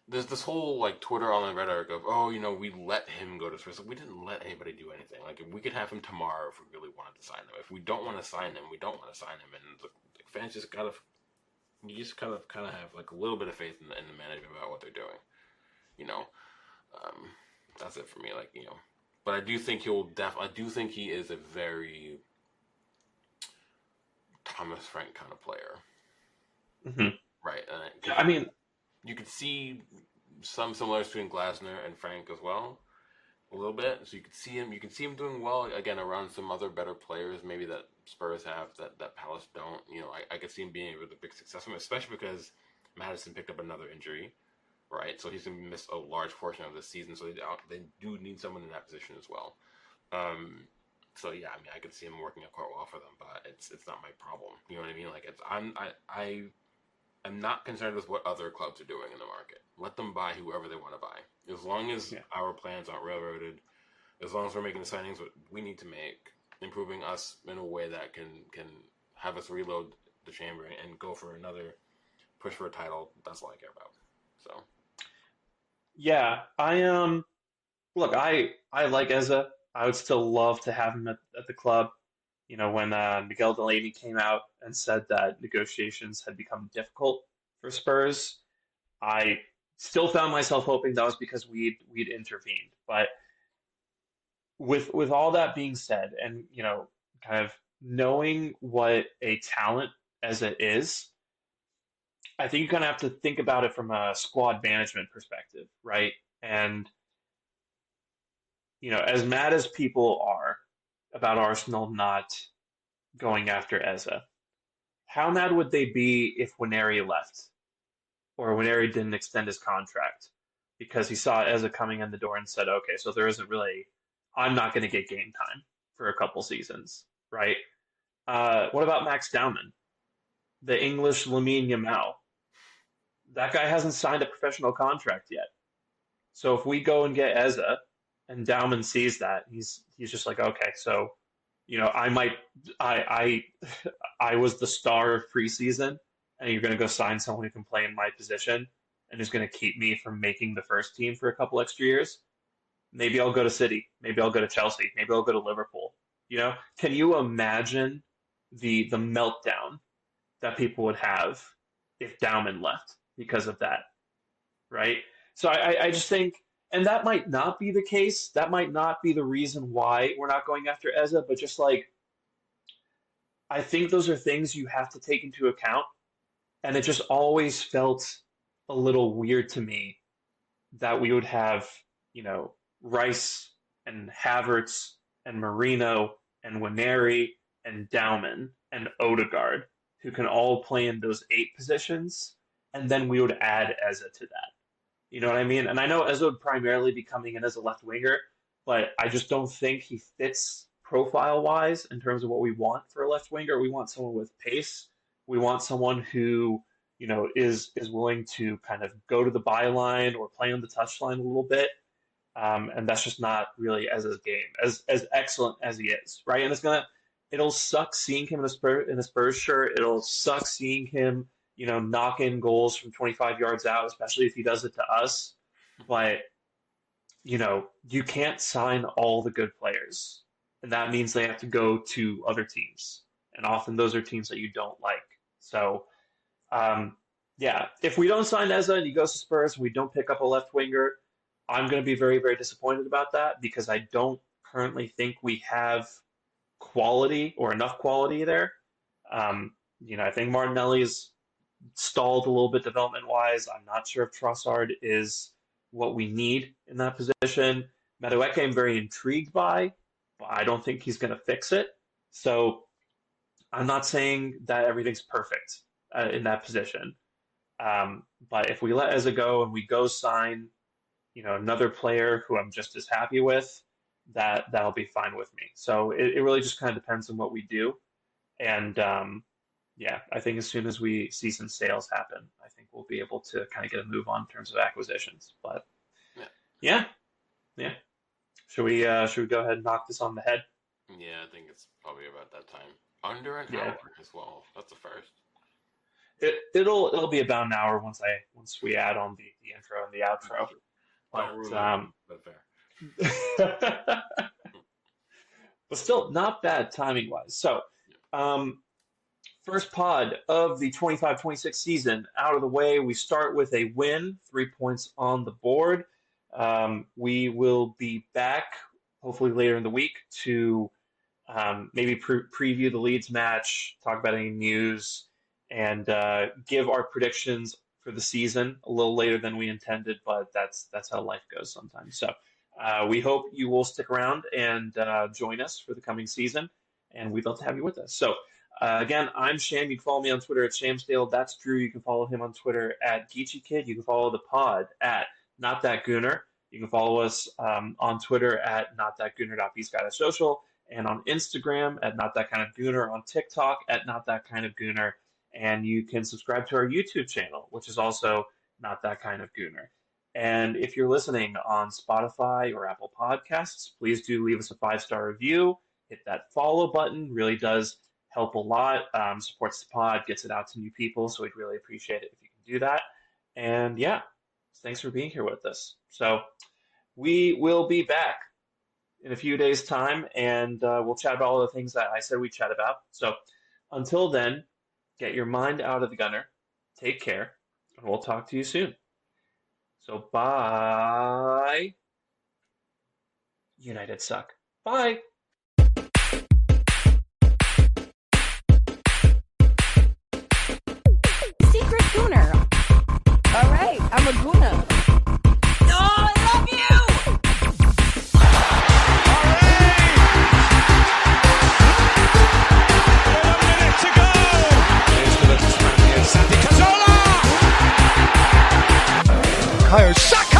there's this whole, like, Twitter online rhetoric of, oh, we let him go to Spurs. Like, we didn't let anybody do anything. Like, we could have him tomorrow if we really wanted to sign him. If we don't want to sign him, we don't want to sign him. And the fans just you just kind of have, like, a little bit of faith in the management about what they're doing. You know, um, that's it for me. Like, but I do think I do think he is a very Thomas Frank kind of player, Hmm. right? Yeah, Because I mean, you could see some similarities between Glasner and Frank as well, a little bit. So you can see him doing well again around some other better players, maybe that Spurs have that Palace don't. I could see him being a really big success, especially because Madison picked up another injury. Right, so he's going to miss a large portion of the season, so they do need someone in that position as well. So yeah, I mean, I could see him working out quite well for them, but it's not my problem. You know what I mean? Like I am not concerned with what other clubs are doing in the market. Let them buy whoever they want to buy. As long as our plans aren't railroaded, as long as we're making the signings what we need to make, improving us in a way that can have us reload the chamber and go for another push for a title, that's all I care about. So Yeah, look, I like Eza. I would still love to have him at the club. When Miguel Delaney came out and said that negotiations had become difficult for Spurs, I still found myself hoping that was because we'd intervened. But with all that being said, and kind of knowing what a talent Eza is, I think you kind of have to think about it from a squad management perspective, right? And as mad as people are about Arsenal not going after Eza, how mad would they be if Waneri left or Waneri didn't extend his contract because he saw Eza coming in the door and said, okay, so there isn't really, I'm not going to get game time for a couple seasons, right? What about Max Dowman, the English Lamine Yamal? That guy hasn't signed a professional contract yet. So if we go and get Eza and Dowman sees that, he's just like, okay, so I might I I was the star of preseason, and you're going to go sign someone who can play in my position and who's going to keep me from making the first team for a couple extra years. Maybe I'll go to City. Maybe I'll go to Chelsea. Maybe I'll go to Liverpool. Can you imagine the meltdown that people would have if Dowman left because of that, right? So I just think, and that might not be the case. That might not be the reason why we're not going after Eza, but just like, I think those are things you have to take into account. And it just always felt a little weird to me that we would have, Rice and Havertz and Marino and Waneri and Dowman and Odegaard who can all play in those 8 positions, and then we would add Eza to that. You know what I mean? And I know Eza would primarily be coming in as a left winger, but I just don't think he fits profile wise in terms of what we want for a left winger. We want someone with pace. We want someone who, is willing to kind of go to the byline or play on the touchline a little bit. And that's just not really Eze's game, as excellent as he is, right? And it'll suck seeing him in a Spurs shirt. It'll suck seeing him knock in goals from 25 yards out, especially if he does it to us. But, you can't sign all the good players. And that means they have to go to other teams. And often those are teams that you don't like. So, yeah, if we don't sign Eza and he goes to Spurs and we don't pick up a left winger, I'm going to be very, very disappointed about that because I don't currently think we have quality or enough quality there. I think Martinelli's stalled a little bit development wise. I'm not sure if Trossard is what we need in that position. Madueke I'm very intrigued by, but I don't think he's going to fix it. So I'm not saying that everything's perfect in that position. But if we let Eza go and we go sign, another player who I'm just as happy with, that'll be fine with me. So it really just kind of depends on what we do. And yeah, I think as soon as we see some sales happen, I think we'll be able to kind of get a move on in terms of acquisitions. But yeah. Should we go ahead and knock this on the head? yeah, I think it's probably about that time. Under an Yeah. hour as well. That's the first. It'll be about an hour once we add on the intro and the outro. Don't ruin it, but fair. But still not bad timing wise. So, first pod of the 25-26 season out of the way. We start with a win, 3 points on the board. We will be back hopefully later in the week to maybe preview the Leeds match, talk about any news, and give our predictions for the season a little later than we intended, but that's how life goes sometimes. So we hope you will stick around and join us for the coming season, and we'd love to have you with us. So again, I'm Sham. You can follow me on Twitter at Shamsdale. That's Drew. You can follow him on Twitter at Geechee Kid. You can follow the pod at Not That Gooner. You can follow us on Twitter at notthatgooner.bsky.social and on Instagram at Not That Kind of Gooner, on TikTok at Not That Kind of Gooner, And you can subscribe to our YouTube channel, which is also Not That Kind of Gooner. And if you're listening on Spotify or Apple Podcasts, please do leave us a 5-star review. Hit that follow button, really does help a lot. Supports the pod, gets it out to new people, so we'd really appreciate it if you can do that. And yeah, thanks for being here with us. So we will be back in a few days' time, and we'll chat about all the things that I said we'd chat about. So until then, get your mind out of the gunner, take care, and we'll talk to you soon. So bye. United suck. Bye. Secret Gooner. All right, I'm a Gooner. Oh, I love you! Santi Cazorla! Kyle Saka!